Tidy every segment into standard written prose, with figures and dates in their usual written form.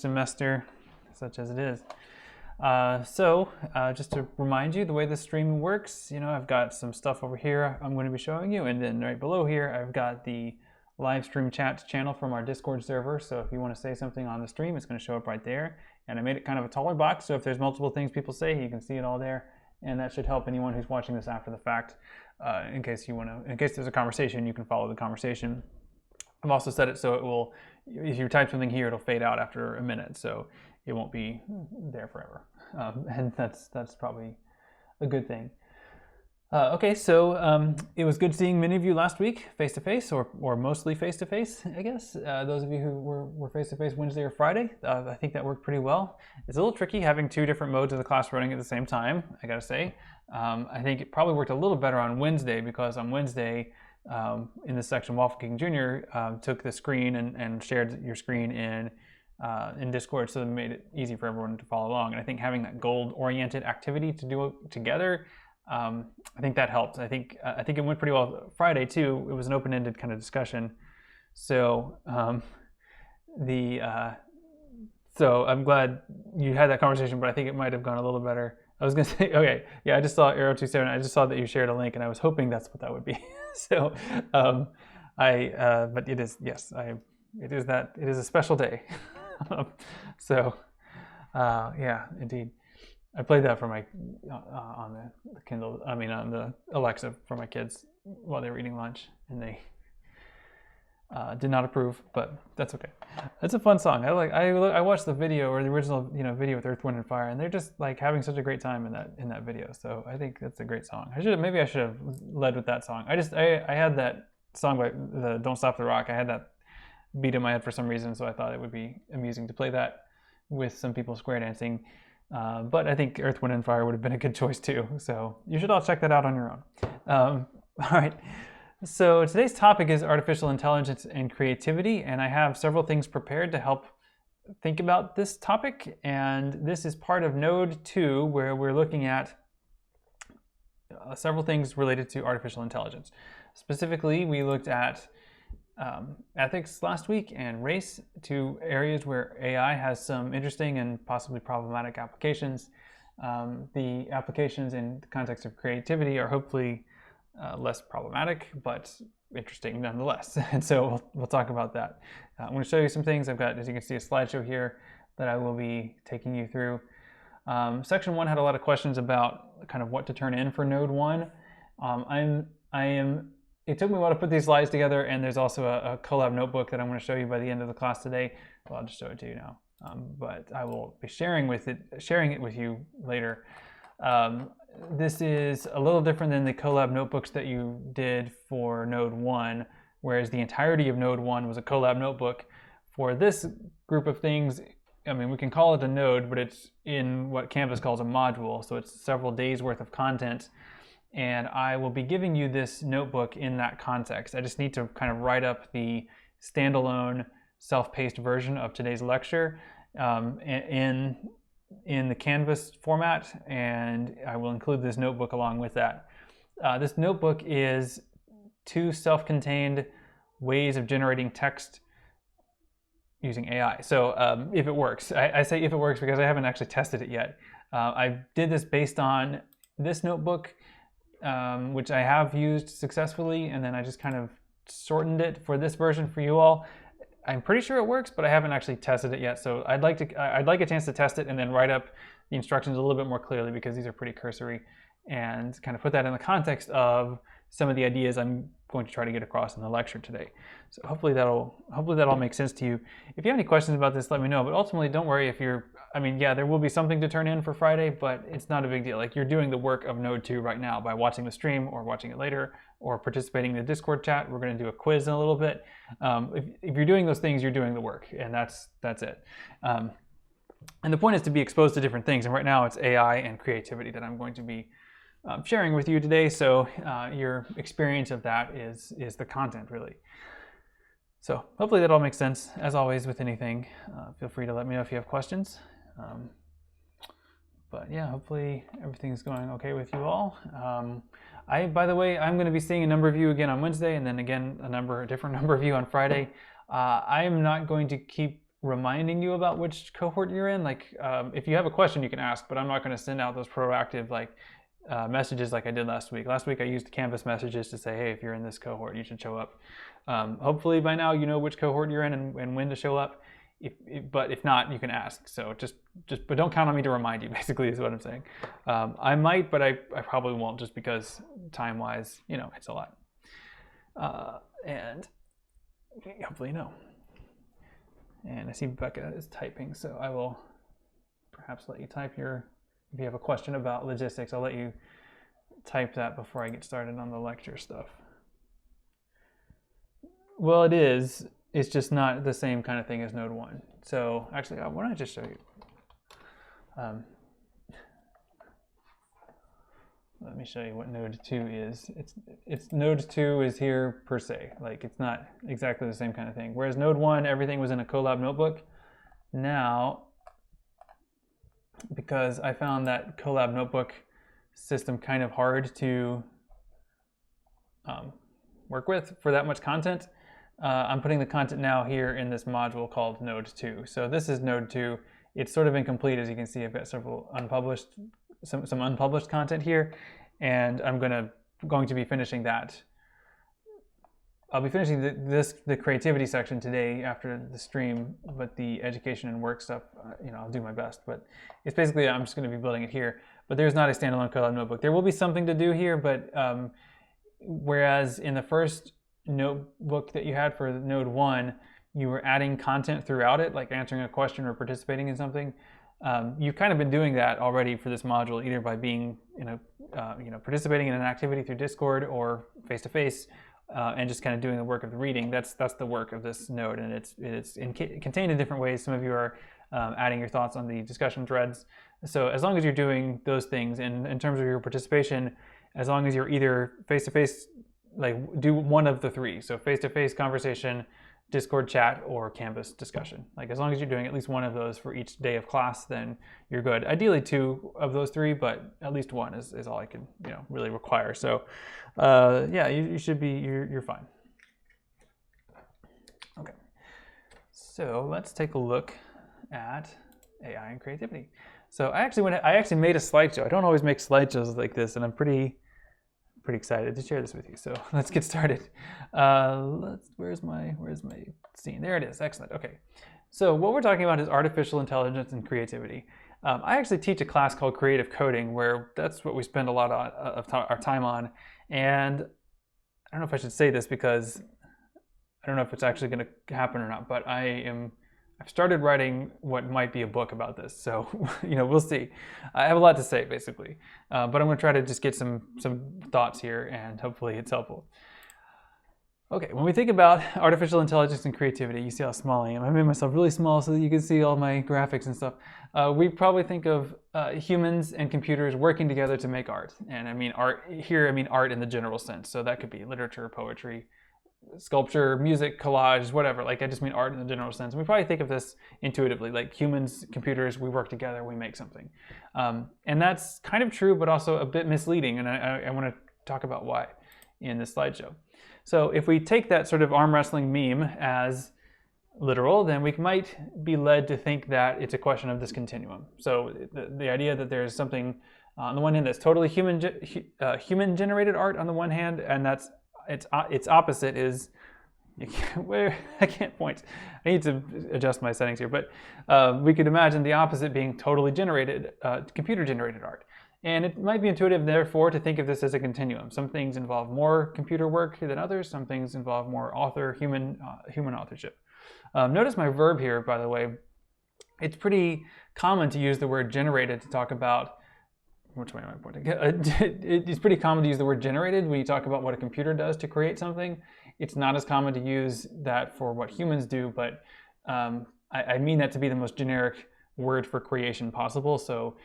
semester, such as it is. Just to remind you, the way the stream works, I've got some stuff over here I'm going to be showing you, and then right below here, I've got the live stream chat channel from our Discord server. So if you want to say something on the stream, it's going to show up right there. And I made it kind of a taller box, so if there's multiple things people say, you can see it all there. And that should help anyone who's watching this after the fact. In case there's a conversation, you can follow the conversation. I've also set it so it will, if you type something here, it'll fade out after a minute, so it won't be there forever. And that's probably a good thing. Okay, so it was good seeing many of you last week face-to-face, or mostly face-to-face, I guess. Those of you who were face-to-face Wednesday or Friday, I think that worked pretty well. It's a little tricky having two different modes of the class running at the same time, I gotta say. I think it probably worked a little better on Wednesday, because on Wednesday, in this section, Waffle King Jr. Took the screen and shared your screen in Discord, so it made it easy for everyone to follow along. And I think having that goal-oriented activity to do it together, I think that helped. I think it went pretty well Friday too. It was an open-ended kind of discussion. So so I'm glad you had that conversation, but I think it might have gone a little better. I was gonna say, okay, yeah, I just saw Arrow27. I just saw that you shared a link, and I was hoping that's what that would be. So, but it is, yes, it is a special day. Yeah, indeed. I played that for my on the Kindle. I mean, on the Alexa for my kids while they were eating lunch, and they did not approve, but that's okay. It's a fun song. I watched the video, or the original video with Earth, Wind, and Fire, and they're just like having such a great time in that video. So I think that's a great song. Maybe I should have led with that song. I had that song by the Don't Stop the Rock. I had that beat in my head for some reason, so I thought it would be amusing to play that with some people square dancing. But I think Earth, Wind, and Fire would have been a good choice too. So you should all check that out on your own. All right. So today's topic is artificial intelligence and creativity, and I have several things prepared to help think about this topic. And this is part of Node 2, where we're looking at several things related to artificial intelligence. Specifically, we looked at ethics last week and race, two areas where AI has some interesting and possibly problematic applications. The applications in the context of creativity are hopefully less problematic, but interesting nonetheless. And so we'll talk about that. I'm going to show you some things. I've got, as you can see, a slideshow here that I will be taking you through. Section 1 had a lot of questions about kind of what to turn in for Node 1. It took me a while to put these slides together, and there's also a collab notebook that I'm going to show you by the end of the class today. Well, I'll just show it to you now, but I will be sharing it with you later. This is a little different than the collab notebooks that you did for Node 1, whereas the entirety of Node 1 was a collab notebook. For this group of things, I mean, we can call it a node, but it's in what Canvas calls a module, so it's several days worth of content. And I will be giving you this notebook in that context. I just need to kind of write up the standalone self-paced version of today's lecture in the Canvas format, and I will include this notebook along with that. This notebook is 2 self-contained ways of generating text using AI. So if it works, I say if it works because I haven't actually tested it yet. I did this based on this notebook, which I have used successfully, and then I just kind of shortened it for this version for you all. I'm pretty sure it works, but I haven't actually tested it yet. So I'd like a chance to test it and then write up the instructions a little bit more clearly, because these are pretty cursory, and kind of put that in the context of some of the ideas I'm going to try to get across in the lecture today. So hopefully that'll make sense to you. If you have any questions about this, let me know. But ultimately, don't worry if yeah, there will be something to turn in for Friday, but it's not a big deal. Like, you're doing the work of Node 2 right now by watching the stream or watching it later or participating in the Discord chat. We're going to do a quiz in a little bit. If you're doing those things, you're doing the work, and that's it. And the point is to be exposed to different things. And right now it's AI and creativity that I'm going to be sharing with you today. So your experience of that is the content, really. So hopefully that all makes sense. As always with anything, feel free to let me know if you have questions. But yeah, hopefully everything's going okay with you all. By the way, I'm going to be seeing a number of you again on Wednesday, and then again a different number of you on Friday. I am not going to keep reminding you about which cohort you're in. Like if you have a question, you can ask, but I'm not going to send out those proactive like messages like I did last week. Last week I used Canvas messages to say, hey, if you're in this cohort, you should show up. Hopefully by now you know which cohort you're in and when to show up. But if not, you can ask. So but don't count on me to remind you, basically, is what I'm saying. I might, but I probably won't, just because time-wise, you know, it's a lot. And hopefully you know. And I see Becca is typing, so I will perhaps let you type if you have a question about logistics, I'll let you type that before I get started on the lecture stuff. Well, it is. It's just not the same kind of thing as Node 1. So actually, why don't I just show you? Let me show you what Node 2 is. It's Node 2 is here per se. Like, it's not exactly the same kind of thing. Whereas Node 1, everything was in a Colab notebook. Now, because I found that Colab notebook system kind of hard to work with for that much content, I'm putting the content now here in this module called Node 2. So this is Node 2. It's sort of incomplete, as you can see. I've got several unpublished, some unpublished content here, and I'm going to be finishing that. I'll be finishing the creativity section today after the stream, but the education and work stuff, you know, I'll do my best. But it's basically, I'm just going to be building it here. But there's not a standalone Colab notebook. There will be something to do here, but whereas in the first notebook that you had for Node 1, you were adding content throughout it, like answering a question or participating in something. You've kind of been doing that already for this module, either by being, participating in an activity through Discord or face-to-face, and just kind of doing the work of the reading. That's the work of this node, and it's contained in different ways. Some of you are adding your thoughts on the discussion threads. So as long as you're doing those things, and in terms of your participation, as long as you're either face-to-face, like do one of the three. So face-to-face conversation, Discord chat, or Canvas discussion. Like as long as you're doing at least one of those for each day of class, then you're good. Ideally 2 of those 3, but at least 1 is all I can really require. So yeah, you should be, you're fine. Okay, so let's take a look at AI and creativity. So I actually made a slideshow. I don't always make slideshows like this, and I'm pretty excited to share this with you. So let's get started. Where's my scene? There it is. Excellent. Okay. So what we're talking about is artificial intelligence and creativity. I actually teach a class called Creative Coding, where that's what we spend a lot of our time on. And I don't know if I should say this because I don't know if it's actually going to happen or not, but I've started writing what might be a book about this, so we'll see. I have a lot to say, basically, but I'm going to try to just get some thoughts here, and hopefully it's helpful. Okay, when we think about artificial intelligence and creativity, you see how small I am. I made myself really small so that you can see all my graphics and stuff. We probably think of humans and computers working together to make art, and I mean art here. I mean art in the general sense, so that could be literature, poetry, sculpture, music, collage, whatever. Like I just mean art in the general sense. We probably think of this intuitively, like humans, computers, we work together, we make something. And that's kind of true, but also a bit misleading. And I want to talk about why in this slideshow. So if we take that sort of arm wrestling meme as literal, then we might be led to think that it's a question of this continuum. So the idea that there's something on the one hand that's totally human generated art on the one hand, and that's its opposite is, I can't point. I need to adjust my settings here, but we could imagine the opposite being totally generated, computer-generated art. And it might be intuitive, therefore, to think of this as a continuum. Some things involve more computer work than others. Some things involve more human authorship. Notice my verb here, by the way. It's pretty common to use the word generated to talk about. Which way am I pointing? It's pretty common to use the word generated when you talk about what a computer does to create something. It's not as common to use that for what humans do, but I mean that to be the most generic word for creation possible. So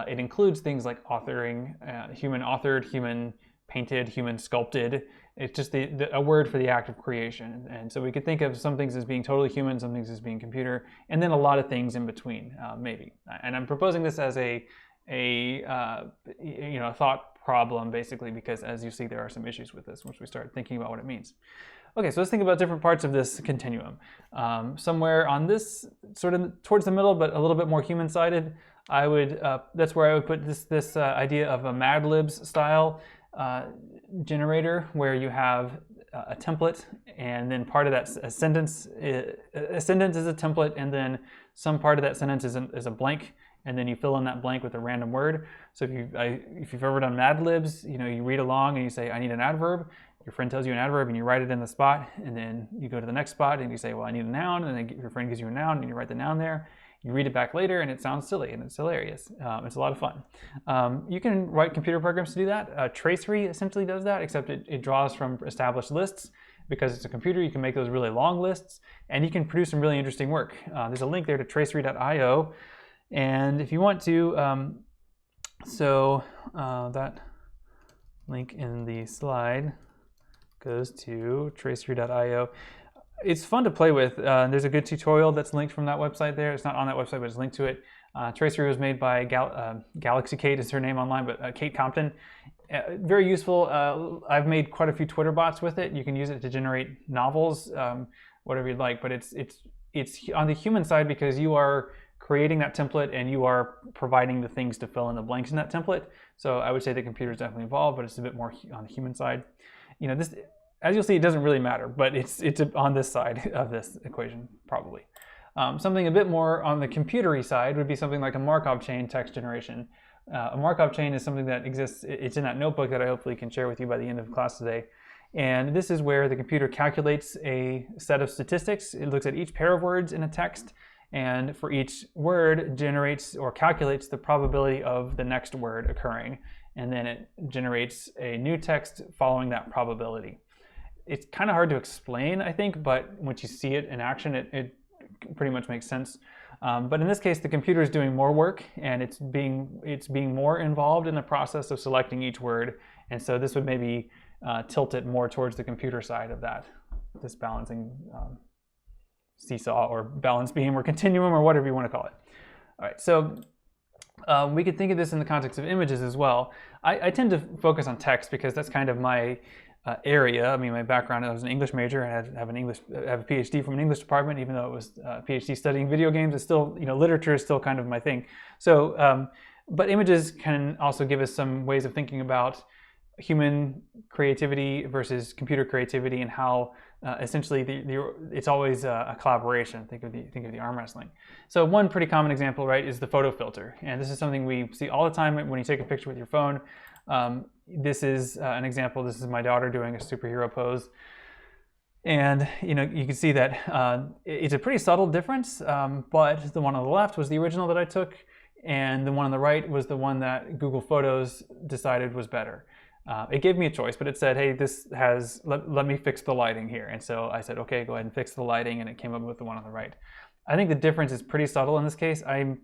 it includes things like authoring, human authored, human painted, human sculpted. It's just a word for the act of creation. And so we could think of some things as being totally human, some things as being computer, and then a lot of things in between, maybe. And I'm proposing this as a thought problem, basically, because as you see, there are some issues with this once we start thinking about what it means. Okay, so let's think about different parts of this continuum. Somewhere on this, sort of towards the middle, but a little bit more human-sided, that's where I would put this idea of a Mad Libs style generator, where you have a template, and then part of that a sentence is a template, and then some part of that sentence is a blank, and then you fill in that blank with a random word. So if you've ever done Mad Libs, you read along and you say, I need an adverb. Your friend tells you an adverb and you write it in the spot, and then you go to the next spot and you say, well, I need a noun, and then your friend gives you a noun and you write the noun there. You read it back later and it sounds silly and it's hilarious. It's a lot of fun. You can write computer programs to do that. Tracery essentially does that, except it draws from established lists. Because it's a computer, you can make those really long lists, and you can produce some really interesting work. There's a link there to tracery.io, and if you want to, that link in the slide goes to tracery.io. It's fun to play with. There's a good tutorial that's linked from that website there. It's not on that website, but it's linked to it. Tracery was made by Galaxy Kate is her name online, but Kate Compton. Very useful. I've made quite a few Twitter bots with it. You can use it to generate novels, whatever you'd like, but it's on the human side because you are creating that template and you are providing the things to fill in the blanks in that template. So I would say the computer is definitely involved, but it's a bit more on the human side. This, as you'll see, it doesn't really matter, but it's on this side of this equation, probably. Something a bit more on the computery side would be something like a Markov chain text generation. A Markov chain is something that exists, it's in that notebook that I hopefully can share with you by the end of class today. And this is where the computer calculates a set of statistics. It looks at each pair of words in a text, and for each word generates or calculates the probability of the next word occurring. And then it generates a new text following that probability. It's kind of hard to explain, I think, but once you see it in action, it pretty much makes sense. But in this case, the computer is doing more work, and it's being more involved in the process of selecting each word. And so this would maybe tilt it more towards the computer side of this balancing seesaw or balance beam or continuum or whatever you want to call it. All right, so we could think of this in the context of images as well. I tend to focus on text because that's kind of my area. I mean, my background, I was an English major. I have a PhD from an English department, even though it was a PhD studying video games. It's still, literature is still kind of my thing. So, but images can also give us some ways of thinking about human creativity versus computer creativity, and how essentially it's always a collaboration. Think of the arm wrestling. So one pretty common example, right, is the photo filter, and this is something we see all the time when you take a picture with your phone. This is an example. This is my daughter doing a superhero pose, and you can see that it's a pretty subtle difference. But the one on the left was the original that I took, and the one on the right was the one that Google Photos decided was better. It gave me a choice, but it said, hey, let me fix the lighting here. And so I said, okay, go ahead and fix the lighting, and it came up with the one on the right. I think the difference is pretty subtle in this case. I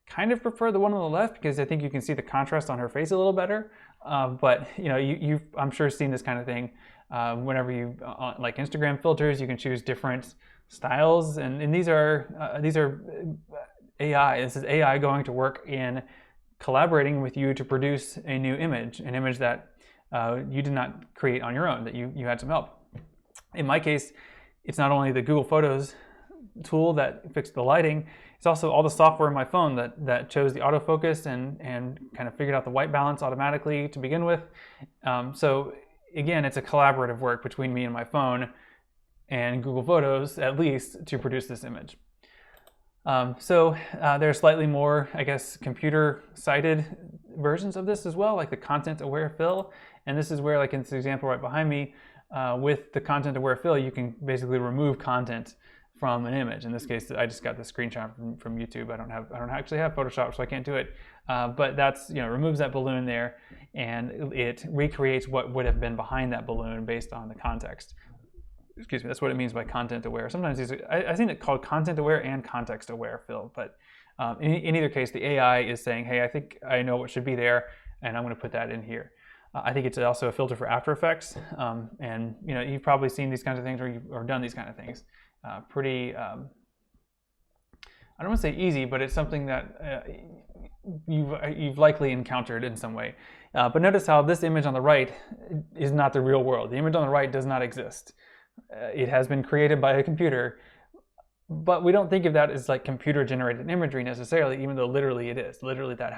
kind of prefer the one on the left because I think you can see the contrast on her face a little better. But you've I'm sure seen this kind of thing. Whenever you like Instagram filters, you can choose different styles, and these are AI. This is AI going to work in collaborating with you to produce a new image, an image that you did not create on your own, that you had some help. In my case, it's not only the Google Photos tool that fixed the lighting, it's also all the software in my phone that chose the autofocus and kind of figured out the white balance automatically to begin with. So again, it's a collaborative work between me and my phone and Google Photos, at least, to produce this image. There's slightly more, I guess, computer-sided versions of this as well, like the content-aware fill. And this is where, like in this example right behind me, with the content-aware fill, you can basically remove content from an image. In this case, I just got the screenshot from YouTube. I don't actually have Photoshop, so I can't do it. But that's, removes that balloon there, and it recreates what would have been behind that balloon based on the context. Excuse me, that's what it means by content aware. Sometimes I've seen it called content aware and context aware fill, but in either case, the AI is saying, hey, I think I know what should be there, and I'm going to put that in here. I think it's also a filter for After Effects, and you've probably seen these kinds of things or done these kind of things. Pretty, I don't want to say easy, but it's something that you've likely encountered in some way. But notice how this image on the right is not the real world. The image on the right does not exist. It has been created by a computer, but we don't think of that as like computer-generated imagery necessarily, even though literally it is. Literally, that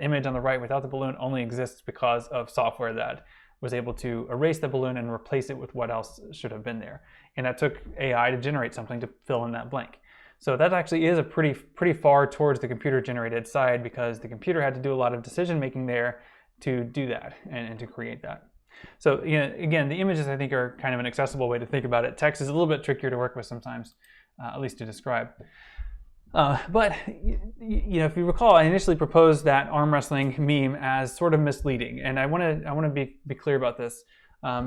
image on the right without the balloon only exists because of software that was able to erase the balloon and replace it with what else should have been there. And that took AI to generate something to fill in that blank. So that actually is a pretty far towards the computer-generated side, because the computer had to do a lot of decision-making there to do that and to create that. So again, the images I think are kind of an accessible way to think about it. Text is a little bit trickier to work with sometimes, at least to describe. But if you recall, I initially proposed that arm wrestling meme as sort of misleading, and I want to be clear about this,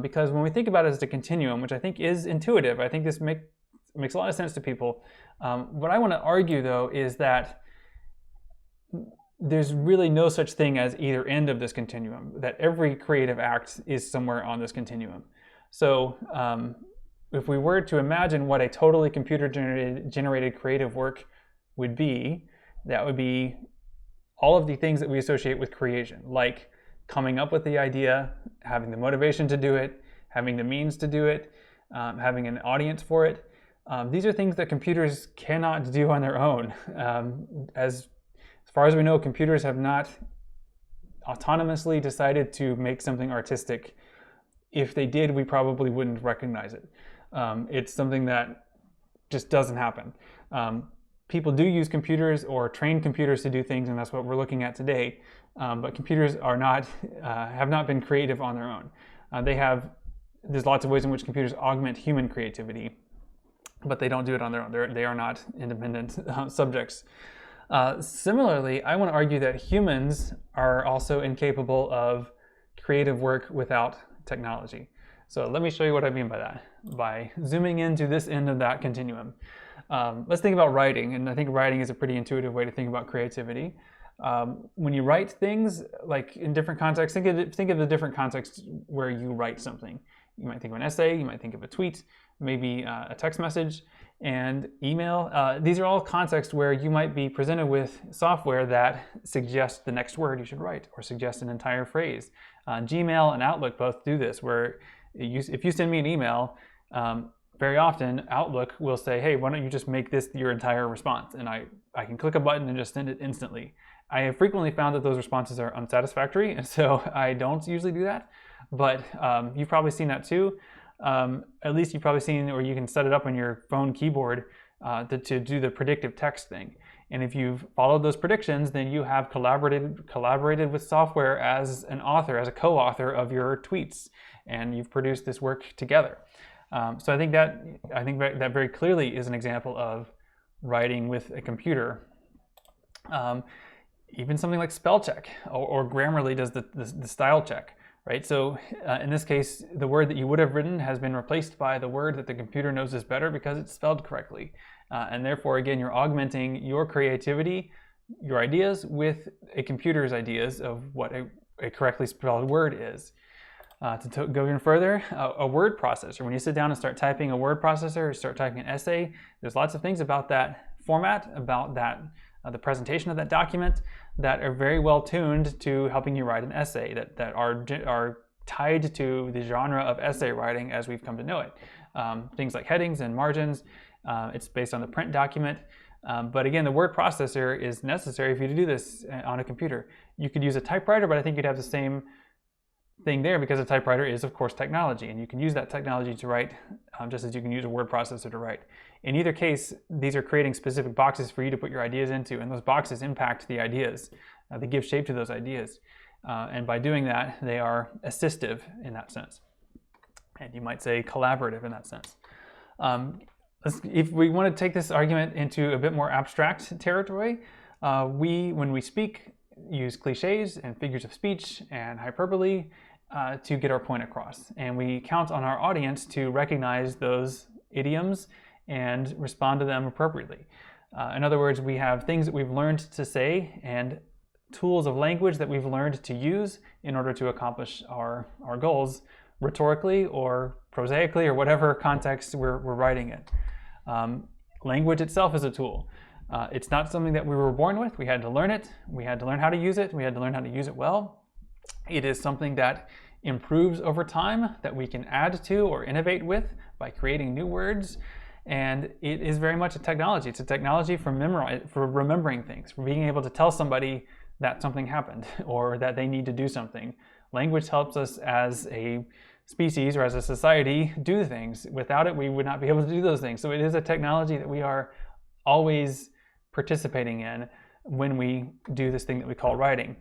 because when we think about it as a continuum, which I think is intuitive, I think this makes a lot of sense to people. What I want to argue, though, is that there's really no such thing as either end of this continuum, that every creative act is somewhere on this continuum. So if we were to imagine what a totally computer-generated creative work would be, that would be all of the things that we associate with creation, like coming up with the idea, having the motivation to do it, having the means to do it, having an audience for it. These are things that computers cannot do on their own. As far as we know, computers have not autonomously decided to make something artistic. If they did, we probably wouldn't recognize it. It's something that just doesn't happen. People do use computers or train computers to do things, and that's what we're looking at today. But computers have not been creative on their own. There's lots of ways in which computers augment human creativity, but they don't do it on their own. They are not independent subjects. Similarly, I want to argue that humans are also incapable of creative work without technology. So let me show you what I mean by that, by zooming into this end of that continuum. Let's think about writing, and I think writing is a pretty intuitive way to think about creativity. When you write things, like in different contexts, think of the different contexts where you write something. You might think of an essay, you might think of a tweet, maybe a text message, and email. These are all contexts where you might be presented with software that suggests the next word you should write, or suggests an entire phrase. Gmail and Outlook both do this, where if you send me an email, very often Outlook will say, hey, why don't you just make this your entire response? And I can click a button and just send it instantly. I have frequently found that those responses are unsatisfactory, and so I don't usually do that. But you've probably seen that too. At least you've probably seen, or you can set it up on your phone keyboard to do the predictive text thing. And if you've followed those predictions, then you have collaborated with software as an author, as a co-author of your tweets, and you've produced this work together. So I think that very clearly is an example of writing with a computer. Even something like spell check or Grammarly does the style check, right? So in this case, the word that you would have written has been replaced by the word that the computer knows is better because it's spelled correctly. And therefore, again, you're augmenting your creativity, your ideas, with a computer's ideas of what a correctly spelled word is. To go even further, a word processor. When you sit down and start typing a word processor or start typing an essay, there's lots of things about that format, about that the presentation of that document, that are very well tuned to helping you write an essay, that are tied to the genre of essay writing as we've come to know it. Things like headings and margins. It's based on the print document. But again, the word processor is necessary for you to do this on a computer. You could use a typewriter, but I think you'd have the same thing there because a typewriter is, of course, technology, and you can use that technology to write just as you can use a word processor to write. In either case, these are creating specific boxes for you to put your ideas into, and those boxes impact the ideas. They give shape to those ideas. And by doing that, they are assistive in that sense. And you might say collaborative in that sense. If we want to take this argument into a bit more abstract territory, when we speak, use cliches and figures of speech and hyperbole to get our point across. And we count on our audience to recognize those idioms and respond to them appropriately. In other words, we have things that we've learned to say and tools of language that we've learned to use in order to accomplish our goals rhetorically or prosaically or whatever context we're writing in. Language itself is a tool. It's not something that we were born with. We had to learn it. We had to learn how to use it. We had to learn how to use it well. It is something that improves over time, that we can add to or innovate with by creating new words. And it is very much a technology. It's a technology for remembering things, for being able to tell somebody that something happened or that they need to do something. Language helps us as a species or as a society do things. Without it, we would not be able to do those things. So it is a technology that we are always participating in when we do this thing that we call writing.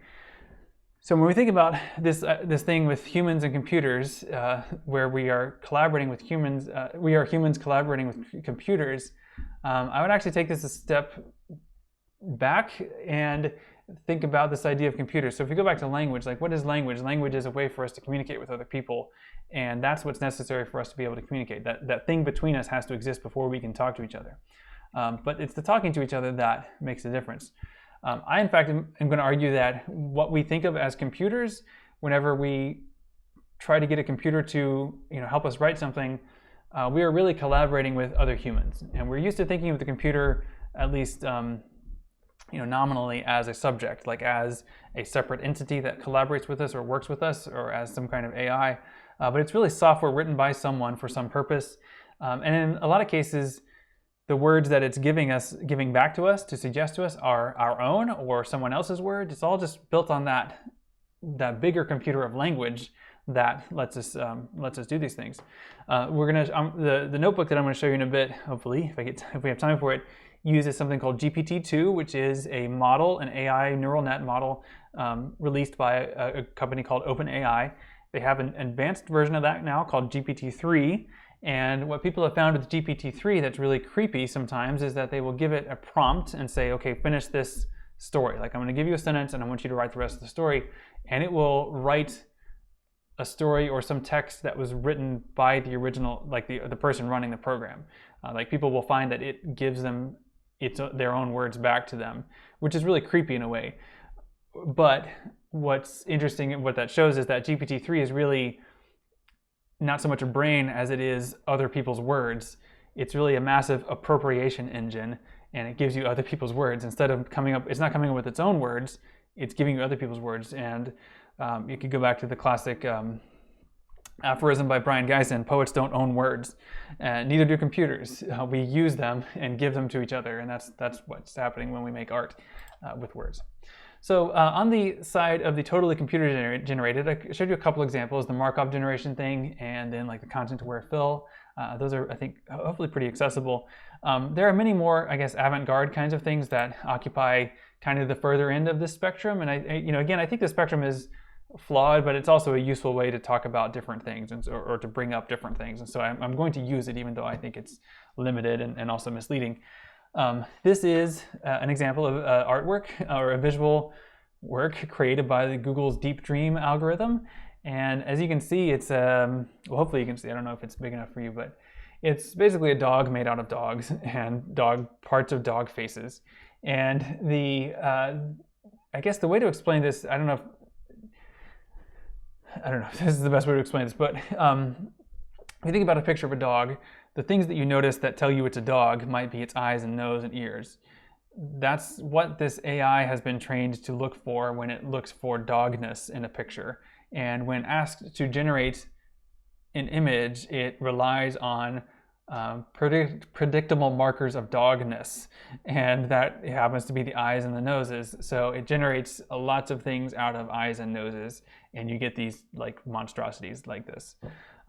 So when we think about this thing with humans and computers, where we are collaborating with humans, we are humans collaborating with computers, I would actually take this a step back and think about this idea of computers. So if we go back to language, like what is language? Language is a way for us to communicate with other people, and that's what's necessary for us to be able to communicate. That thing between us has to exist before we can talk to each other. But it's the talking to each other that makes a difference. I, in fact, am going to argue that what we think of as computers, whenever we try to get a computer to help us write something, we are really collaborating with other humans. And we're used to thinking of the computer, at least nominally, as a subject, like as a separate entity that collaborates with us or works with us, or as some kind of AI. But it's really software written by someone for some purpose. And in a lot of cases, the words that it's giving back to us to suggest to us are our own or someone else's words. It's all just built on that bigger computer of language that lets us do these things. The notebook that I'm going to show you in a bit, hopefully, if we have time for it, uses something called GPT-2, which is a model, an AI neural net model released by a company called OpenAI. They have an advanced version of that now called GPT-3. And what people have found with GPT-3 that's really creepy sometimes is that they will give it a prompt and say, okay, finish this story. Like, I'm going to give you a sentence and I want you to write the rest of the story. And it will write a story or some text that was written by the original, like the person running the program. Like, people will find that it gives them their own words back to them, which is really creepy in a way. But what's interesting and what that shows is that GPT-3 is really not so much a brain as it is other people's words. It's really a massive appropriation engine, and it gives you other people's words. Instead of it's not coming up with its own words, it's giving you other people's words. And you could go back to the classic aphorism by Brian Geisen, poets don't own words, and neither do computers. We use them and give them to each other, and that's what's happening when we make art with words. So on the side of the totally computer generated, I showed you a couple examples, the Markov generation thing, and then like the content-aware fill. Those are, I think, hopefully pretty accessible. There are many more, I guess, avant-garde kinds of things that occupy kind of the further end of this spectrum. And again, I think the spectrum is flawed, but it's also a useful way to talk about different things or to bring up different things. And so I'm going to use it, even though I think it's limited and also misleading. This is an example of artwork or a visual work created by Google's Deep Dream algorithm. And as you can see, it's, well, hopefully you can see, I don't know if it's big enough for you, but it's basically a dog made out of dogs and parts of dog faces. And I guess the way to explain this, I don't know if this is the best way to explain this, but if you think about a picture of a dog, the things that you notice that tell you it's a dog might be its eyes and nose and ears. That's what this AI has been trained to look for when it looks for dogness in a picture. And when asked to generate an image, it relies on predictable markers of dogness, and that happens to be the eyes and the noses. So it generates lots of things out of eyes and noses, and you get these like monstrosities like this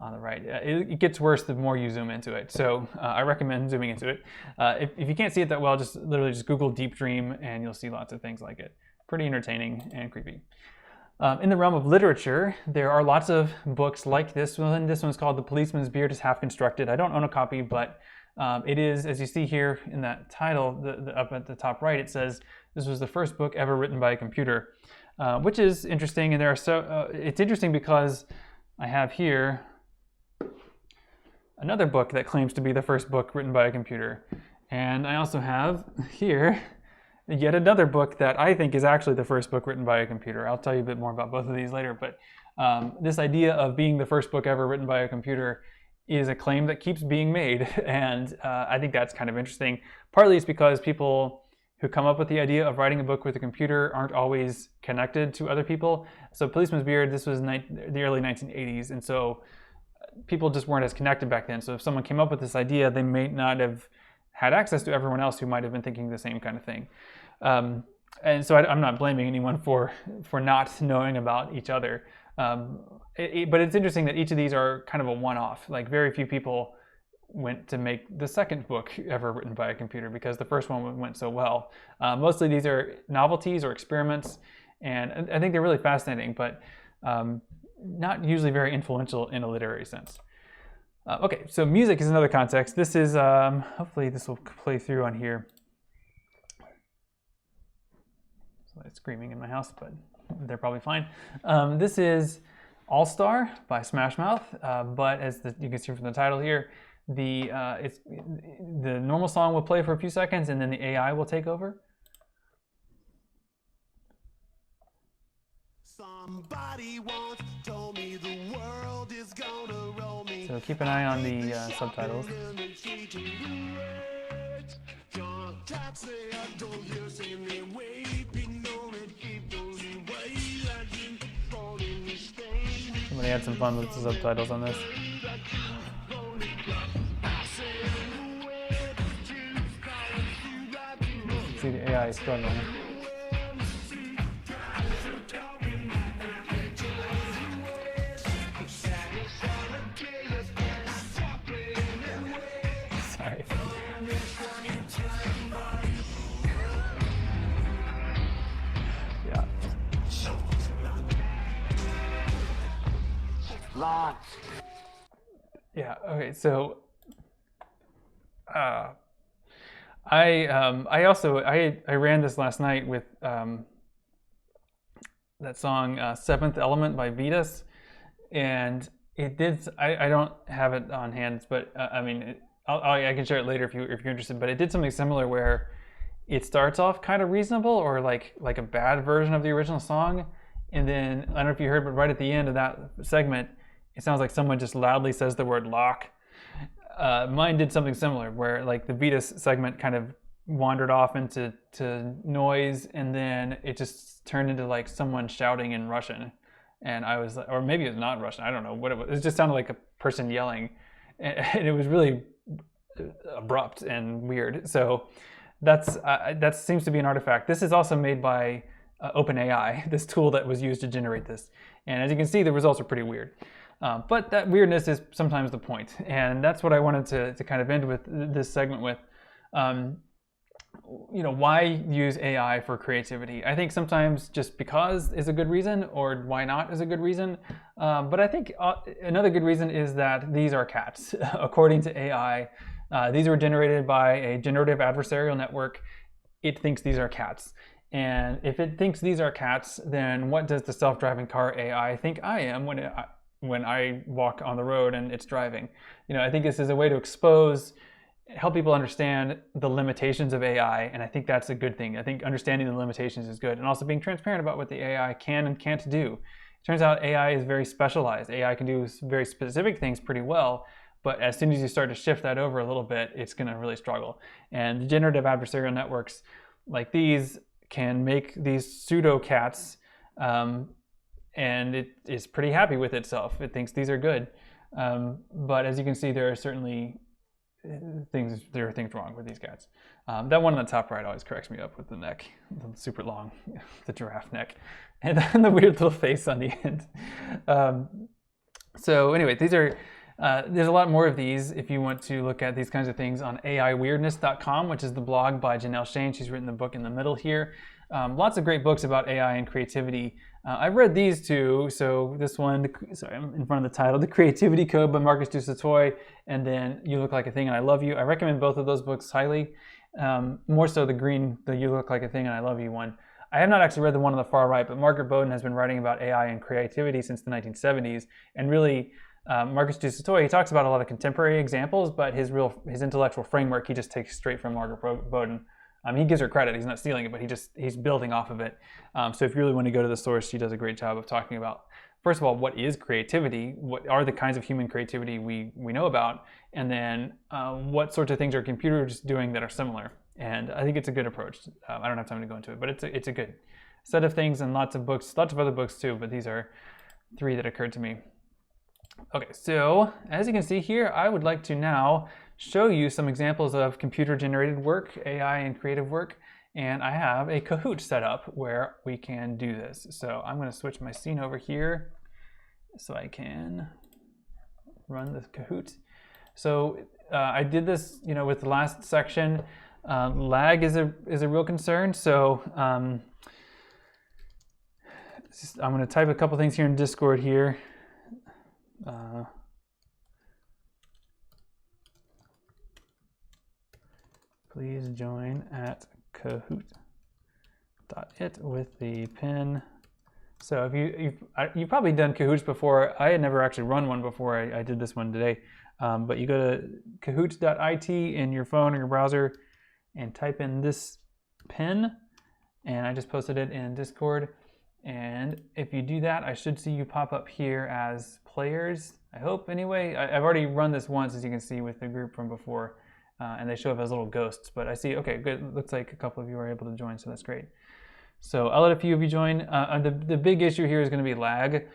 on the right. It gets worse the more you zoom into it. So I recommend zooming into it. If you can't see it that well, just Google Deep Dream and you'll see lots of things like it. Pretty entertaining and creepy. In the realm of literature, there are lots of books like this one. This one's called The Policeman's Beard is Half Constructed. I don't own a copy, but it is, as you see here in that title, up at the top right, it says this was the first book ever written by a computer, which is interesting. And it's interesting because I have here another book that claims to be the first book written by a computer. And I also have here yet another book that I think is actually the first book written by a computer. I'll tell you a bit more about both of these later, but this idea of being the first book ever written by a computer is a claim that keeps being made, and I think that's kind of interesting. Partly it's because people who come up with the idea of writing a book with a computer aren't always connected to other people. So Policeman's Beard, this was the early 1980s, and so people just weren't as connected back then. So if someone came up with this idea, they may not have had access to everyone else who might have been thinking the same kind of thing. And so I'm not blaming anyone for not knowing about each other. But it's interesting that each of these are kind of a one-off. Like very few people went to make the second book ever written by a computer because the first one went so well. Mostly these are novelties or experiments, and I think they're really fascinating, but not usually very influential in a literary sense. Okay, so music is another context. This is, hopefully this will play through on here. It's screaming in my house, but they're probably fine. This is All Star by Smash Mouth, but as you can see from the title here, the normal song will play for a few seconds and then the AI will take over. Somebody once told me the world is gonna roll me. So keep an eye on the subtitles. Somebody had some fun with the subtitles on this. See the AI is struggling. Sorry. Yeah. Yeah. Okay. So, I ran this last night with that song Seventh Element by Vitas, and it did. I don't have it on hand, but I mean, I can share it later if you're interested. But it did something similar where it starts off kind of reasonable or like a bad version of the original song, and then I don't know if you heard, but right at the end of that segment, it sounds like someone just loudly says the word lock. Mine did something similar where like the Vitas segment kind of wandered off into noise, and then it just turned into like someone shouting in Russian, and I was, or maybe it's not Russian, I don't know what it was. It just sounded like a person yelling, and it was really abrupt and weird. So that seems to be an artifact. This is also made by OpenAI, this tool that was used to generate this, and as you can see, the results are pretty weird. But that weirdness is sometimes the point, and that's what I wanted to kind of end with this segment with. Why use AI for creativity? I think sometimes just because is a good reason, or why not is a good reason. But I think another good reason is that these are cats. According to AI, these were generated by a generative adversarial network. It thinks these are cats. And if it thinks these are cats, then what does the self-driving car AI think I am when I walk on the road and it's driving? I think this is a way to help people understand the limitations of AI, and I think that's a good thing. I think understanding the limitations is good, and also being transparent about what the AI can and can't do. It turns out AI is very specialized. AI can do very specific things pretty well, but as soon as you start to shift that over a little bit, it's going to really struggle. And the generative adversarial networks like these can make these pseudo cats, and it is pretty happy with itself. It thinks these are good, but as you can see, there are certainly things wrong with these cats. That one on the top right always cracks me up with the neck, the super long, the giraffe neck, and then the weird little face on the end. So anyway, these are there's a lot more of these if you want to look at these kinds of things on AIweirdness.com, which is the blog by Janelle Shane. She's written the book in the middle here. Lots of great books about AI and creativity. I've read these two. So this one, sorry, I'm in front of the title, The Creativity Code by Marcus du Sautoy, and then You Look Like a Thing and I Love You. I recommend both of those books highly. More so the You Look Like a Thing and I Love You one. I have not actually read the one on the far right, but Margaret Bowden has been writing about AI and creativity since the 1970s, and really Marcus du Sautoy, he talks about a lot of contemporary examples, but his intellectual framework he just takes straight from Margaret Bowden. He gives her credit, he's not stealing it, but he's building off of it. So if you really want to go to the source, she does a great job of talking about, first of all, what is creativity? What are the kinds of human creativity we know about? And then what sorts of things are computers doing that are similar? And I think it's a good approach. I don't have time to go into it, but it's a good set of things, and lots of books, lots of other books too, but these are 3 that occurred to me. Okay, so as you can see here, I would like to now show you some examples of computer-generated work, AI and creative work, and I have a Kahoot set up where we can do this. So I'm going to switch my scene over here so I can run the Kahoot. So I did this, with the last section. Lag is a real concern, so I'm going to type a couple things here in Discord here. Please join at Kahoot.it with the pin. So if you've probably done Kahoots before. I had never actually run one before I did this one today. But you go to Kahoot.it in your phone or your browser and type in this pin, and I just posted it in Discord. And if you do that, I should see you pop up here as players, I hope anyway. I've already run this once, as you can see, with the group from before, and they show up as little ghosts, but I see, okay, good, looks like a couple of you are able to join, so that's great. So I'll let a few of you join. The big issue here is going to be lag.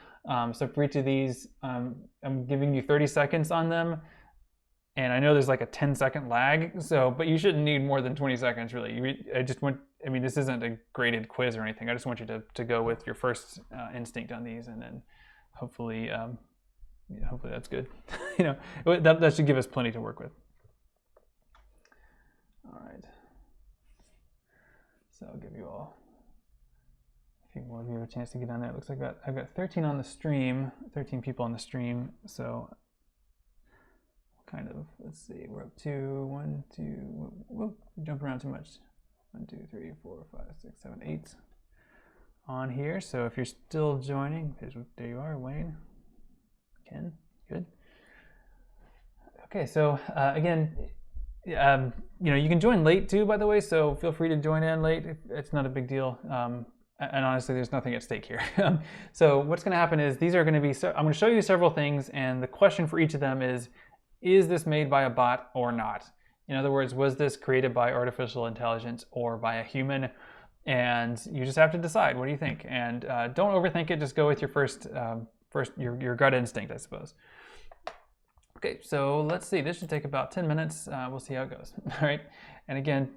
So for each of these, I'm giving you 30 seconds on them, and I know there's like a 10-second lag, but you shouldn't need more than 20 seconds, really. This isn't a graded quiz or anything. I just want you to go with your first instinct on these, and then hopefully that's good. That should give us plenty to work with. All right. So I'll give you all a few more of you a chance to get on there. It looks like I've got 13 on the stream, 13 people on the stream. So let's see, we're up to 1, 2, whoop, jump around too much. 1, 2, 3, 4, 5, 6, 7, 8 on here. So if you're still joining, there you are, Wayne, Ken, good. Okay, so again, you can join late too, by the way, so feel free to join in late. It's not a big deal. And honestly, there's nothing at stake here. So what's going to happen is these are going to be, I'm going to show you several things, and the question for each of them is this made by a bot or not? In other words, was this created by artificial intelligence or by a human? And you just have to decide, what do you think? And don't overthink it, just go with your your gut instinct, I suppose. Okay, so let's see, this should take about 10 minutes. We'll see how it goes, all right? And again,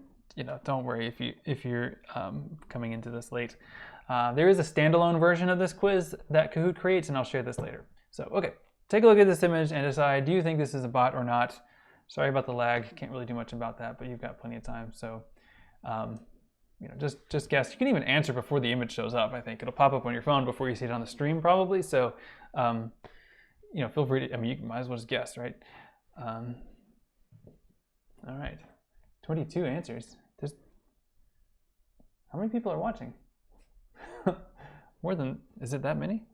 don't worry if you're coming into this late. There is a standalone version of this quiz that Kahoot creates, and I'll share this later. So, okay, take a look at this image and decide, do you think this is a bot or not? Sorry about the lag, can't really do much about that, but you've got plenty of time. So, just guess. You can even answer before the image shows up, I think. It'll pop up on your phone before you see it on the stream, probably. So, feel free to, you might as well just guess, right? All right, 22 answers. How many people are watching? Is it that many?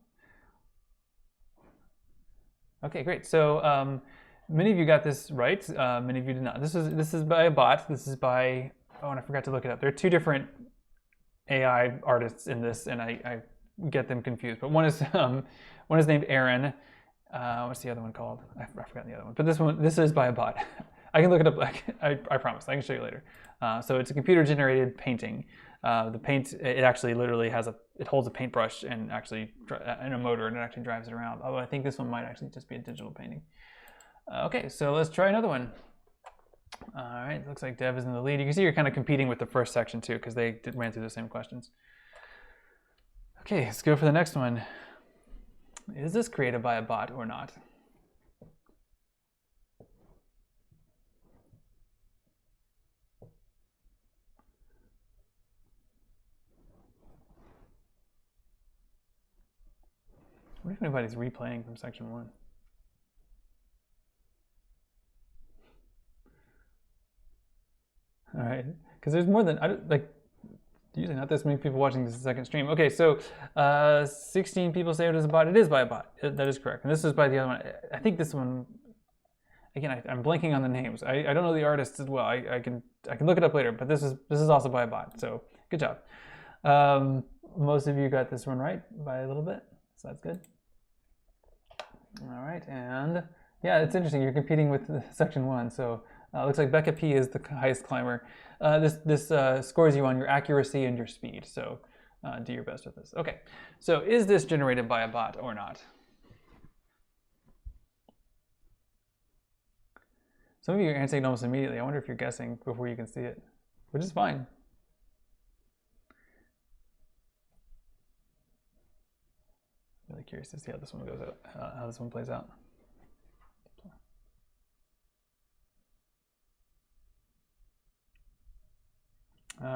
Okay, great. So many of you got this right. Many of you did not. This is by a bot. This is by, and I forgot to look it up. There are 2 different AI artists in this, and I get them confused. But one is named Aaron. What's the other one called? I've forgotten the other one. But this is by a bot. I can look it up. I promise. I can show you later. So it's a computer-generated painting. The paint, it actually literally it holds a paintbrush and actually and a motor, and it actually drives it around. Although I think this one might actually just be a digital painting. Okay, so let's try another one. All right, looks like Dev is in the lead. You can see you're kind of competing with the first section too, because they ran through the same questions. Okay, let's go for the next one. Is this created by a bot or not? What if anybody's replaying from section 1? All right, because there's more than, usually not this many people watching this second stream. Okay, so 16 people say it is a bot. It is by a bot. That is correct. And this is by the other one. I think this one, again, I'm blanking on the names. I don't know the artists as well. I can look it up later, but this is also by a bot. So good job. Most of you got this one right by a little bit, so that's good. All right, and yeah, it's interesting. You're competing with section 1. So Looks like Becca P is the highest climber. This scores you on your accuracy and your speed, so do your best with this. Okay, so is this generated by a bot or not? Some of you are answering almost immediately. I wonder if you're guessing before you can see it, which is fine. Really curious to see how this one goes out, how this one plays out.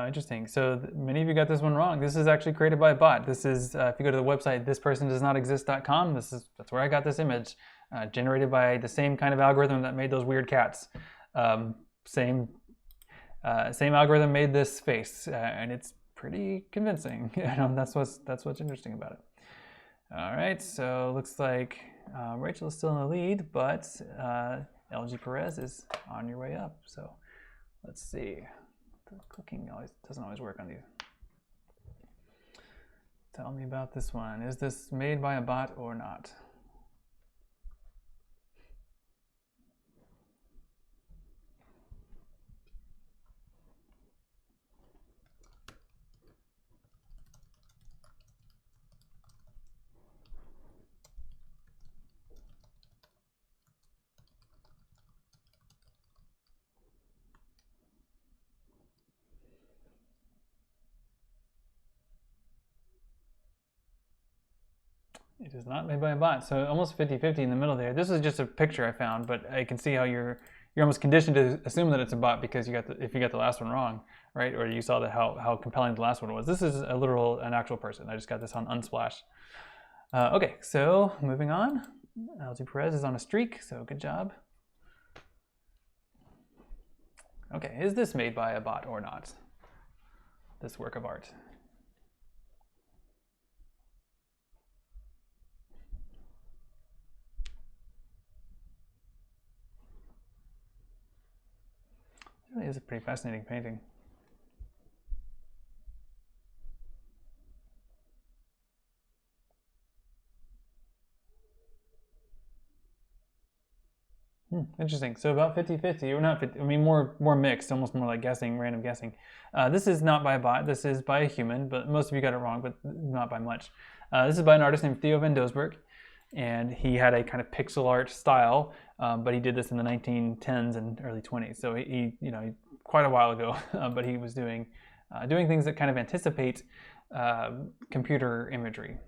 Interesting. So many of you got this one wrong. This is actually created by a bot. This is, if you go to the website thispersondoesnotexist.com, that's where I got this image, generated by the same kind of algorithm that made those weird cats. Same algorithm made this face, and it's pretty convincing. That's what's interesting about it. All right, so looks like Rachel is still in the lead, but LG Perez is on your way up. So let's see. The clicking doesn't always work on these. Tell me about this one. Is this made by a bot or not? It is not made by a bot, so almost 50-50 in the middle there. This is just a picture I found, but I can see how you're almost conditioned to assume that it's a bot because if you got the last one wrong, right? Or you saw how compelling the last one was. This is an actual person. I just got this on Unsplash. Okay, so moving on. LG Perez is on a streak, so good job. Okay, is this made by a bot or not? This work of art. It really is a pretty fascinating painting. Interesting. So about 50-50, or not 50, I mean more mixed, almost more like guessing, random guessing. This is not by a bot, this is by a human, but most of you got it wrong, but not by much. This is by an artist named Theo Van Doesberg, and he had a kind of pixel art style, but he did this in the 1910s and early 20s. So he quite a while ago, but he was doing things that kind of anticipate computer imagery.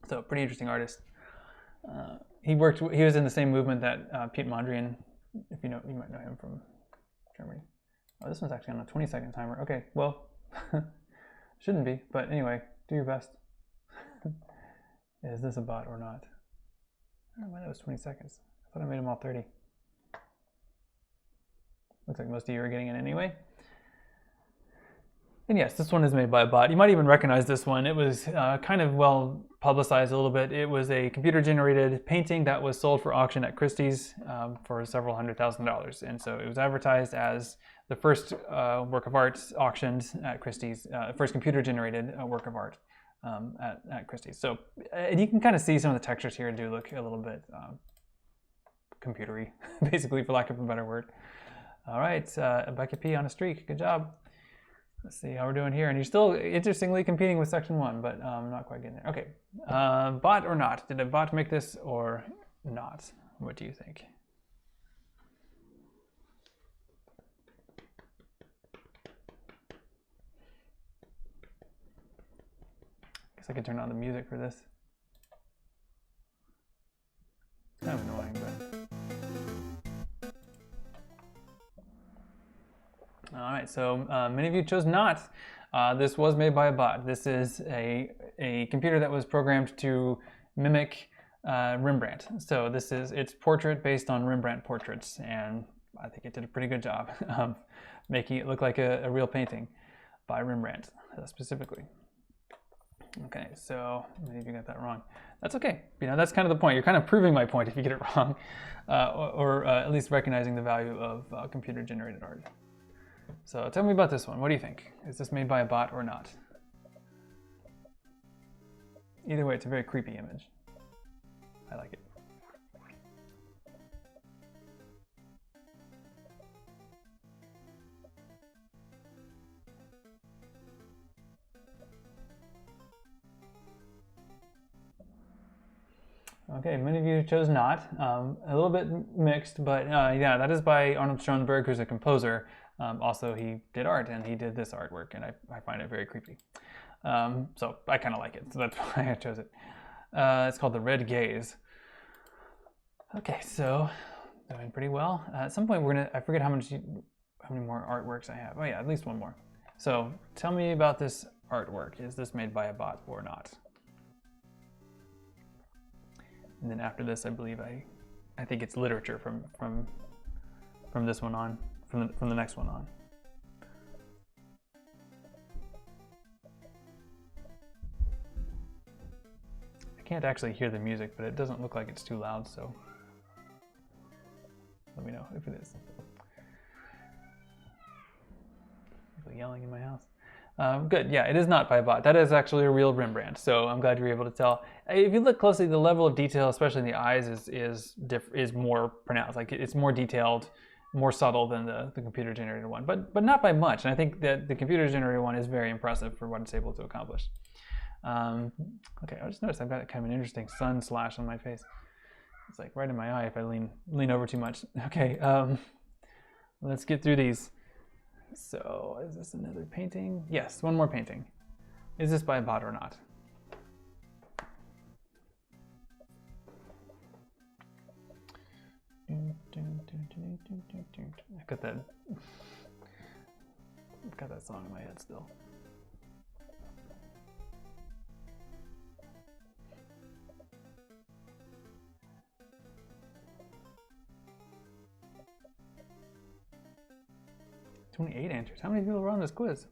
So pretty interesting artist. He was in the same movement that Piet Mondrian, if you might know him from Germany. Oh, this one's actually on a 20-second timer. Okay, well, shouldn't be, but anyway, do your best. Is this a bot or not? I don't know why that was 20 seconds. I thought I made them all 30. Looks like most of you are getting it anyway. And yes, this one is made by a bot. You might even recognize this one. It was kind of well publicized a little bit. It was a computer-generated painting that was sold for auction at Christie's for several $100,000. And so it was advertised as the first work of art auctioned at Christie's, first computer-generated work of art at Christie's. So and you can kind of see some of the textures here do look a little bit computery, basically, for lack of a better word. All right, Becca P on a streak. Good job. Let's see how we're doing here. And you're still, interestingly, competing with section 1, but not quite getting there. Okay, bot or not? Did a bot make this or not? What do you think? Guess I could turn on the music for this. It's kind of annoying, but... All right, so many of you chose not. This was made by a bot. This is a computer that was programmed to mimic Rembrandt. So it's portrait based on Rembrandt portraits, and I think it did a pretty good job of making it look like a real painting by Rembrandt specifically. Okay, so many of you got that wrong. That's okay. That's kind of the point. You're kind of proving my point if you get it wrong, or at least recognizing the value of computer-generated art. So tell me about this one. What do you think? Is this made by a bot or not? Either way, it's a very creepy image. I like it. Okay, many of you chose not. A little bit mixed, but yeah, that is by Arnold Schwarzenberg, who's a composer. Also, he did art, and he did this artwork, and I find it very creepy. So I kind of like it, so that's why I chose it. It's called The Red Gaze. Okay, so doing pretty well. At some point, I forget how many more artworks I have. Oh yeah, at least one more. So tell me about this artwork. Is this made by a bot or not? And then after this, I believe I think it's literature from this one on, from the next one on. I can't actually hear the music, but it doesn't look like it's too loud, so let me know if it is. People yelling in my house. Good, yeah, it is not by a bot. That is actually a real Rembrandt, so I'm glad you were able to tell. If you look closely, the level of detail, especially in the eyes, is more pronounced. Like, it's more detailed, more subtle than the computer-generated one, but not by much. And I think that the computer-generated one is very impressive for what it's able to accomplish. Okay, I just noticed I've got kind of an interesting sun slash on my face. It's like right in my eye if I lean over too much. Okay, let's get through these. So, is this another painting? Yes, one more painting. Is this by a bot or not? I've got that song in my head still. $28 answers. How many people were on this quiz?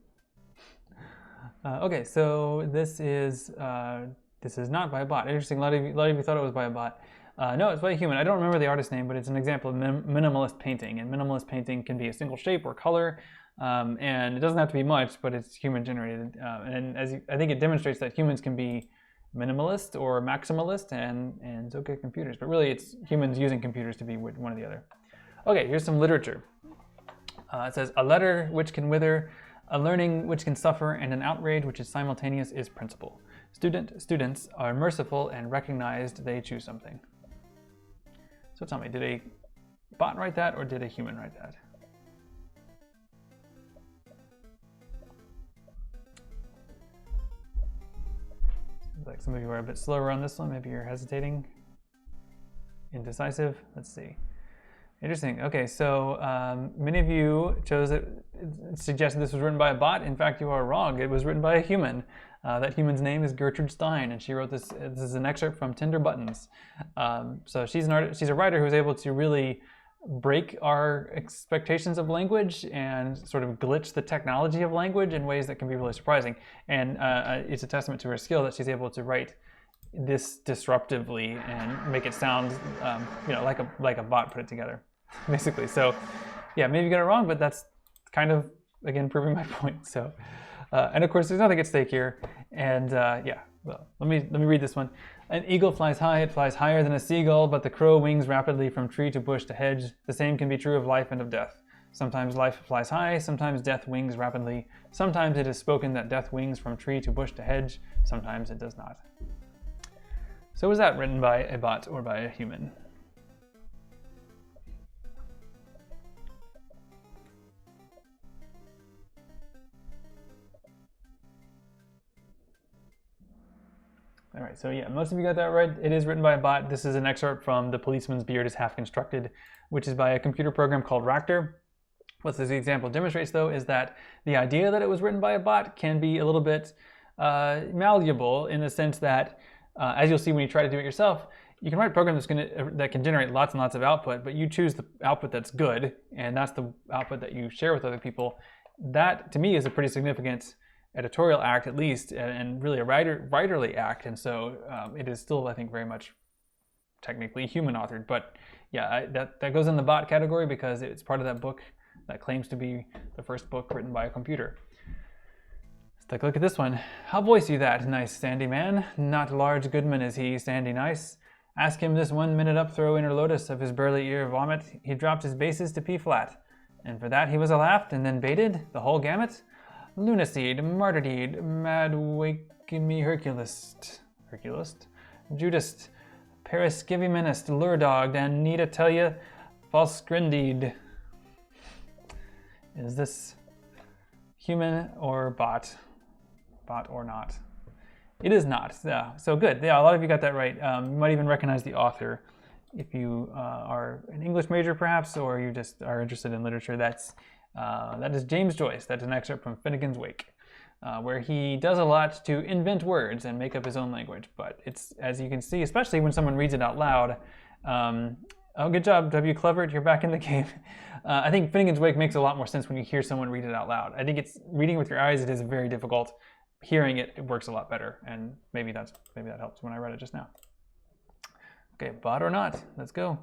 Okay, so this is not by a bot. Interesting. A lot of you thought it was by a bot. No, it's by a human. I don't remember the artist's name, but it's an example of minimalist painting. And minimalist painting can be a single shape or color, and it doesn't have to be much, but it's human generated. And I think it demonstrates that humans can be minimalist or maximalist, and so can computers. But really, it's humans using computers to be one or the other. Okay, here's some literature. It says, a letter which can wither, a learning which can suffer, and an outrage which is simultaneous is principle. Students are merciful and recognized they choose something. So tell me, did a bot write that or did a human write that? Seems like some of you are a bit slower on this one. Maybe you're hesitating, indecisive. Let's see. Interesting. Okay, so many of you chose it, suggested this was written by a bot. In fact, you are wrong. It was written by a human. That human's name is Gertrude Stein, and she wrote this. This is an excerpt from Tender Buttons. So she's a writer who was able to really break our expectations of language and sort of glitch the technology of language in ways that can be really surprising. And it's a testament to her skill that she's able to write this disruptively and make it sound, like a bot put it together, basically. So, yeah, maybe you got it wrong, but that's kind of, again, proving my point. So, and of course, there's nothing at stake here. And yeah, well, let me read this one. An eagle flies high; it flies higher than a seagull, but the crow wings rapidly from tree to bush to hedge. The same can be true of life and of death. Sometimes life flies high, sometimes death wings rapidly. Sometimes it is spoken that death wings from tree to bush to hedge. Sometimes it does not. So was that written by a bot or by a human? All right, so yeah, most of you got that right. It is written by a bot. This is an excerpt from The Policeman's Beard is Half Constructed, which is by a computer program called Ractor. What this example demonstrates, though, is that the idea that it was written by a bot can be a little bit malleable in the sense that, as you'll see when you try to do it yourself, you can write a program that can generate lots and lots of output, but you choose the output that's good, and that's the output that you share with other people. That, to me, is a pretty significant editorial act, at least, and really a writerly act. And so it is still, I think, very much technically human authored. But yeah, that goes in the bot category because it's part of that book that claims to be the first book written by a computer. Let's take a look at this one. How voice you that, nice sandy man? Not large Goodman is he, sandy nice. Ask him this 1 minute up throw inner lotus of his burly ear vomit. He dropped his basses to P flat, and for that he was laughed and then baited the whole gamut. Lunaseed, martyrdeed, mad wake me Herculist, Judas, Paraskivimenist, Lurdogged, and Nita tell you, Falskrindied. Is this human or bot? Bot or not? It is not. Yeah. So good. Yeah, a lot of you got that right. You might even recognize the author if you are an English major, perhaps, or you just are interested in literature. That is James Joyce. That's an excerpt from Finnegan's Wake, where he does a lot to invent words and make up his own language. But it's, as you can see, especially when someone reads it out loud. Oh, good job, W. Clever. You're back in the game. I think Finnegan's Wake makes a lot more sense when you hear someone read it out loud. I think it's reading with your eyes. It is very difficult. Hearing it, it works a lot better, and maybe that helps when I read it just now. Okay, bot or not? Let's go.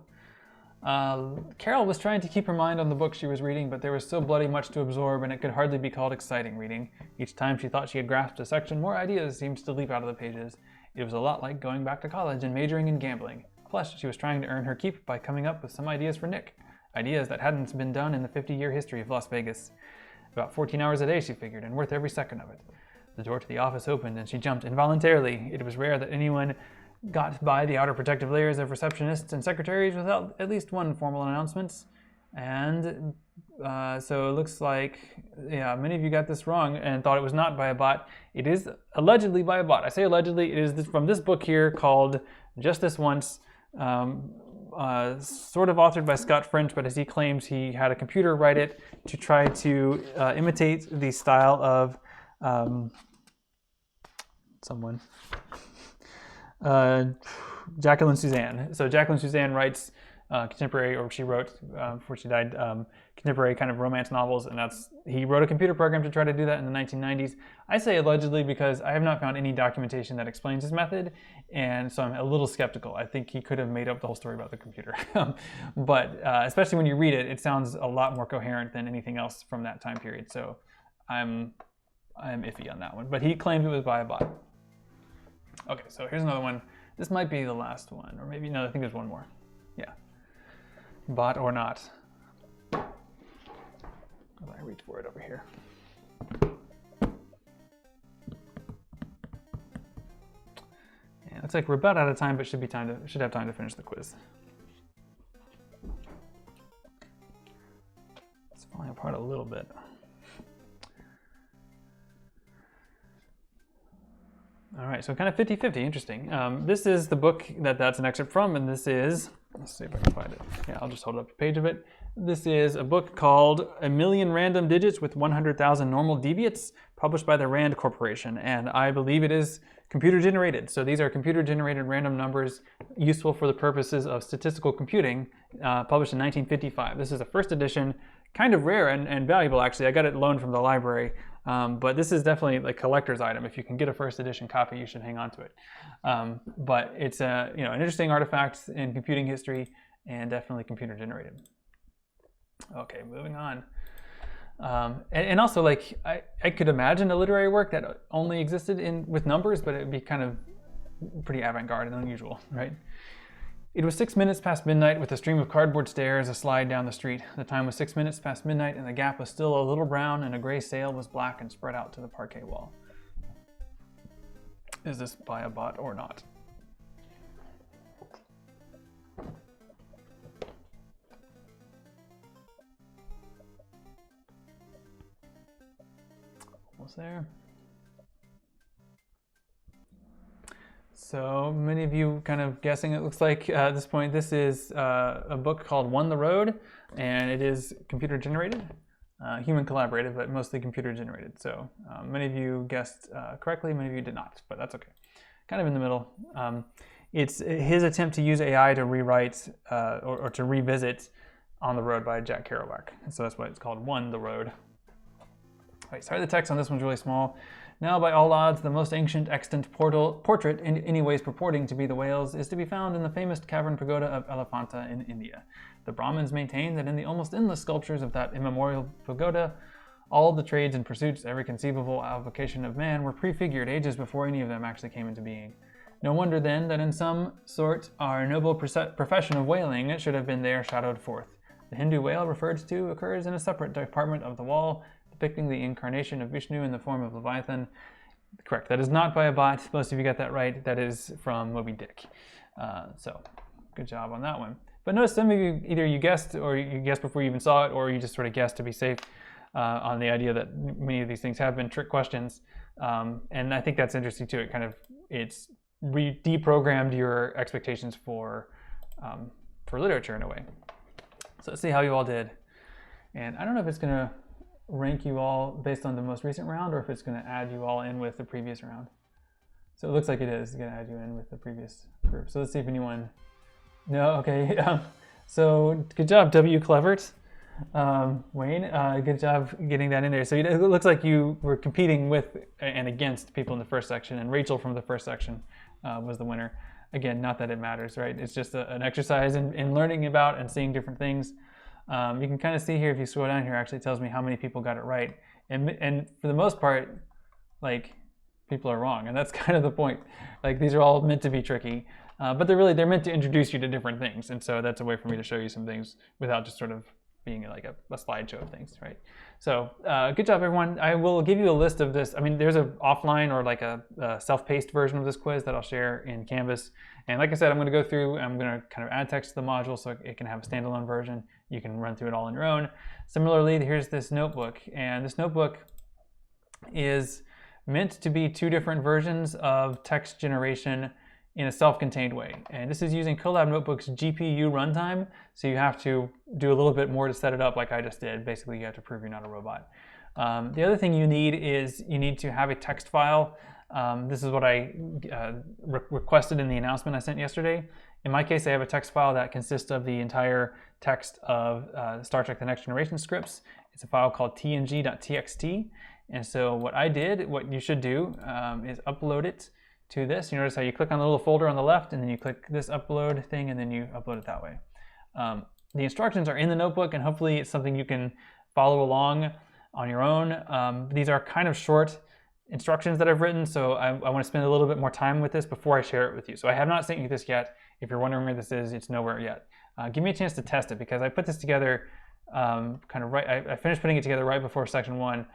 Carol was trying to keep her mind on the book she was reading, but there was so bloody much to absorb, and it could hardly be called exciting reading. Each time she thought she had grasped a section, more ideas seemed to leap out of the pages. It was a lot like going back to college and majoring in gambling. Plus, she was trying to earn her keep by coming up with some ideas for Nick. Ideas that hadn't been done in the 50-year history of Las Vegas. About 14 hours a day, she figured, and worth every second of it. The door to the office opened, and she jumped involuntarily. It was rare that anyone got by the outer protective layers of receptionists and secretaries without at least one formal announcement. And so it looks like, yeah, many of you got this wrong and thought it was not by a bot. It is allegedly by a bot. I say allegedly. It is from this book here called Just This Once, sort of authored by Scott French, but as he claims, he had a computer write it to try to imitate the style of someone. Jacqueline Suzanne. So Jacqueline Suzanne writes contemporary, or she wrote before she died, contemporary kind of romance novels, and he wrote a computer program to try to do that in the 1990s. I say allegedly because I have not found any documentation that explains his method, and so I'm a little skeptical. I think he could have made up the whole story about the computer. But especially when you read it, it sounds a lot more coherent than anything else from that time period. So I'm iffy on that one. But he claimed it was by a bot. Okay, so here's another one. This might be the last one, or maybe, no, I think there's one more. Yeah. Bot or not. I reach for it over here. Yeah, looks like we're about out of time, but should have time to finish the quiz. It's falling apart a little bit. All right, so kind of 50-50, interesting. This is the book that's an excerpt from, and this is, let's see if I can find it. Yeah, I'll just hold up a page of it. This is a book called A Million Random Digits with 100,000 Normal Deviates, published by the Rand Corporation, and I believe it is computer generated. So these are computer generated random numbers useful for the purposes of statistical computing, published in 1955. This is the first edition, kind of rare and valuable actually. I got it loaned from the library. But this is definitely a collector's item. If you can get a first edition copy, you should hang on to it. But it's an interesting artifact in computing history and definitely computer generated. Okay, moving on. And also, I could imagine a literary work that only existed with numbers, but it would be kind of pretty avant-garde and unusual, right? It was 6 minutes past midnight with a stream of cardboard stairs a slide down the street. The time was 6 minutes past midnight, and the gap was still a little brown, and a gray sail was black and spread out to the parquet wall. Is this by a bot or not? Almost there. So many of you kind of guessing, it looks like at this point. This is a book called Won the Road, and it is computer generated, human collaborative, but mostly computer generated. So many of you guessed correctly, many of you did not, but that's okay. Kind of in the middle. It's his attempt to use AI to rewrite or to revisit On the Road by Jack Kerouac. And so that's why it's called Won the Road. All right, sorry, the text on this one's really small. Now, by all odds, the most ancient extant portrait, in any ways purporting to be the whale's, is to be found in the famous cavern pagoda of Elephanta in India. The Brahmins maintain that in the almost endless sculptures of that immemorial pagoda, all the trades and pursuits, every conceivable avocation of man, were prefigured ages before any of them actually came into being. No wonder, then, that in some sort our noble profession of whaling should have been there shadowed forth. The Hindu whale referred to occurs in a separate department of the wall, depicting the incarnation of Vishnu in the form of Leviathan. Correct. That is not by a bot. Most of you got that right. That is from Moby Dick. So good job on that one. But notice some of you, either you guessed or you guessed before you even saw it, or you just sort of guessed to be safe on the idea that many of these things have been trick questions. And I think that's interesting too. It's deprogrammed your expectations for literature in a way. So let's see how you all did. And I don't know if it's going to rank you all based on the most recent round or if it's going to add you all in with the previous round. So it looks like it is going to add you in with the previous group. So let's see if anyone... No? Okay. So good job, W. Clevert. Wayne, good job getting that in there. So it looks like you were competing with and against people in the first section, and Rachel from the first section was the winner. Again, not that it matters, right? It's just an exercise in learning about and seeing different things. You can kind of see here, if you scroll down here, actually it tells me how many people got it right. And for the most part, like, people are wrong, and that's kind of the point. Like, these are all meant to be tricky, but they're meant to introduce you to different things, and so that's a way for me to show you some things without just sort of being like a slideshow of things, right? So good job, everyone. I will give you a list of this. I mean, there's an offline or like a self-paced version of this quiz that I'll share in Canvas. And like I said, I'm going to go through, I'm going to kind of add text to the module so it can have a standalone version. You can run through it all on your own. Similarly, here's this notebook. And this notebook is meant to be two different versions of text generation in a self-contained way. And this is using Colab Notebook's GPU runtime, so you have to do a little bit more to set it up like I just did. Basically, you have to prove you're not a robot. The other thing you need is you need to have a text file. This is what I requested in the announcement I sent yesterday. In my case, I have a text file that consists of the entire text of Star Trek The Next Generation scripts. It's a file called tng.txt. And so what I did, what you should do, is upload it to this. You notice how you click on the little folder on the left, and then you click this upload thing, and then you upload it that way. The instructions are in the notebook, and hopefully it's something you can follow along on your own. These are kind of short instructions that I've written, so I want to spend a little bit more time with this before I share it with you. So I have not sent you this yet. If you're wondering where this is, it's nowhere yet. Give me a chance to test it, because I put this together I finished putting it together right before section 1.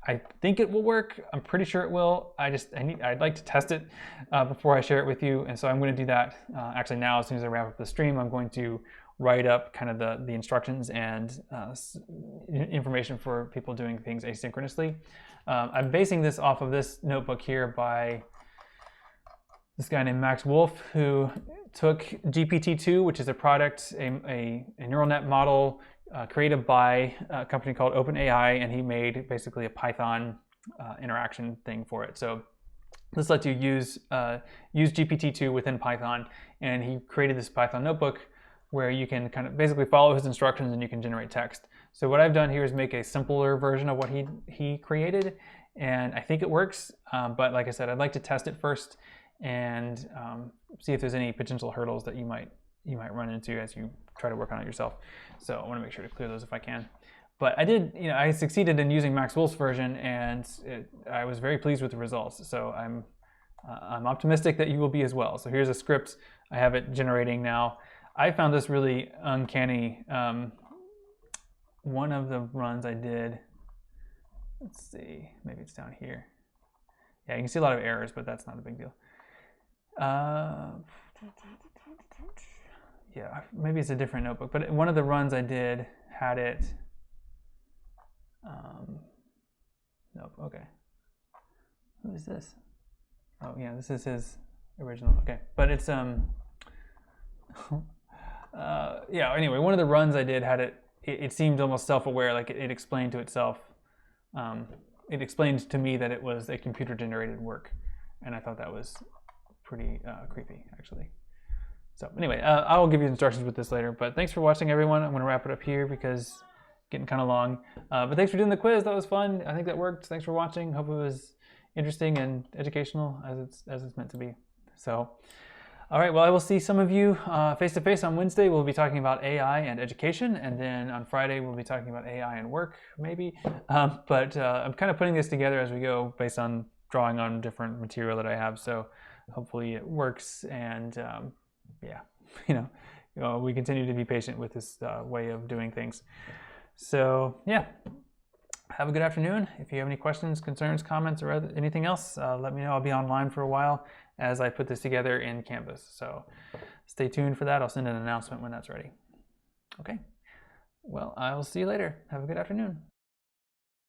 I think it will work. I'm pretty sure it will. I'd like to test it before I share it with you, and so I'm going to do that actually now. As soon as I wrap up the stream, I'm going to write up kind of the instructions and information for people doing things asynchronously. I'm basing this off of this notebook here by this guy named Max Wolf, who took GPT-2, which is a product, a neural net model created by a company called OpenAI, and he made basically a Python interaction thing for it. So this lets you use GPT-2 within Python, and he created this Python notebook where you can kind of basically follow his instructions and you can generate text. So what I've done here is make a simpler version of what he created, and I think it works. But like I said, I'd like to test it first and see if there's any potential hurdles that you might run into as you try to work on it yourself. So I want to make sure to clear those if I can. But I did, I succeeded in using Max Wolf's version, and I was very pleased with the results. So I'm optimistic that you will be as well. So here's a script. I have it generating now. I found this really uncanny. One of the runs I did, let's see, maybe it's down here. Yeah, you can see a lot of errors, but that's not a big deal. Yeah, maybe it's a different notebook, but one of the runs I did had it. Nope, okay. Who is this? Oh yeah, this is his original, okay. But it's, yeah, anyway, one of the runs I did had it seemed almost self-aware, like it explained to itself. It explained to me that it was a computer-generated work, and I thought that was pretty creepy, actually. So anyway, I will give you instructions with this later, but thanks for watching, everyone. I'm going to wrap it up here because it's getting kind of long. But thanks for doing the quiz. That was fun. I think that worked. Thanks for watching. Hope it was interesting and educational as it's meant to be. So, all right, well, I will see some of you face-to-face on Wednesday. We'll be talking about AI and education, and then on Friday we'll be talking about AI and work, maybe. But I'm kind of putting this together as we go based on drawing on different material that I have, so hopefully it works, and yeah, we continue to be patient with this way of doing things. So yeah, have a good afternoon. If you have any questions, concerns, comments, or anything else, let me know. I'll be online for a while as I put this together in Canvas. So stay tuned for that. I'll send an announcement when that's ready. Okay. Well, I'll see you later. Have a good afternoon.